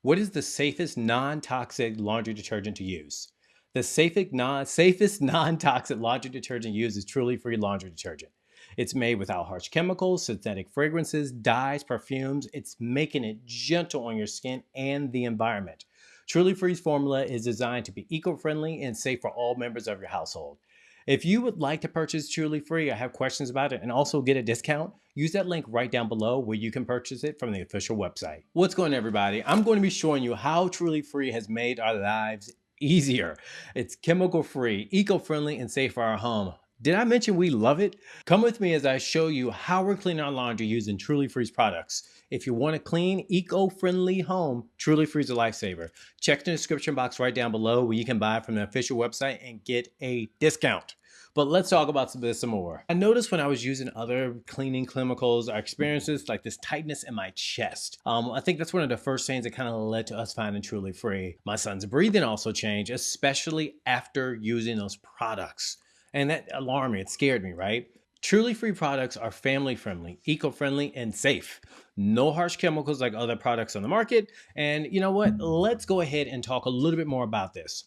What is the safest non-toxic laundry detergent to use? The safest non-toxic laundry detergent used is Truly Free laundry detergent. It's made without harsh chemicals, synthetic fragrances, dyes, perfumes. It's making it gentle on your skin and the environment. Truly Free's formula is designed to be eco-friendly and safe for all members of your household. If you would like to purchase Truly Free or have questions about it and also get a discount, use that link right down below where you can purchase it from the official website. What's going on, everybody? I'm going to be showing you how Truly Free has made our lives easier. It's chemical free, eco-friendly, and safe for our home. Did I mention we love it? Come with me as I show you how we're cleaning our laundry using Truly Free's products. If you want a clean, eco-friendly home, Truly Free is a lifesaver. Check the description box right down below where you can buy it from the official website and get a discount. But let's talk about this some more. I noticed when I was using other cleaning chemicals, I experienced like this tightness in my chest. I think that's one of the first things that kind of led to us finding Truly Free. My son's breathing also changed, especially after using those products. And that alarmed me, it scared me, right? Truly Free products are family friendly, eco friendly, and safe. No harsh chemicals like other products on the market. And you know what? Let's go ahead and talk a little bit more about this.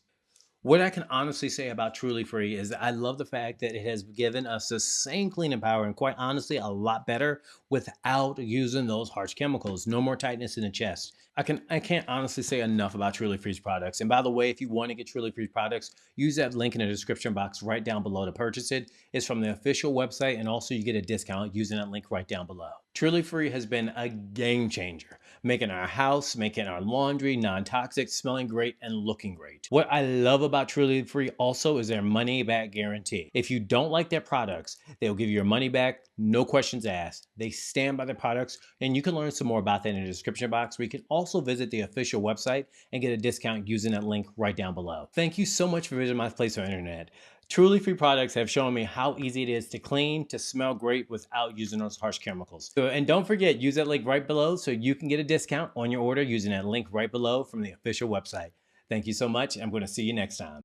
What I can honestly say about Truly Free is that I love the fact that it has given us the same cleaning power and quite honestly a lot better without using those harsh chemicals. No more tightness in the chest. I can't honestly say enough about Truly Free's products. And by the way, if you want to get Truly Free's products, use that link in the description box right down below to purchase it. It's from the official website and also you get a discount using that link right down below. Truly Free has been a game changer, making our house, making our laundry non-toxic, smelling great, and looking great. What I love about Truly Free also is their money back guarantee. If you don't like their products, they'll give you your money back, no questions asked. They stand by their products, and you can learn some more about that in the description box, where you can also visit the official website and get a discount using that link right down below. Thank you so much for visiting my place on the internet. Truly Free products have shown me how easy it is to clean, to smell great without using those harsh chemicals. And don't forget, use that link right below so you can get a discount on your order using that link right below from the official website. Thank you so much. I'm going to see you next time.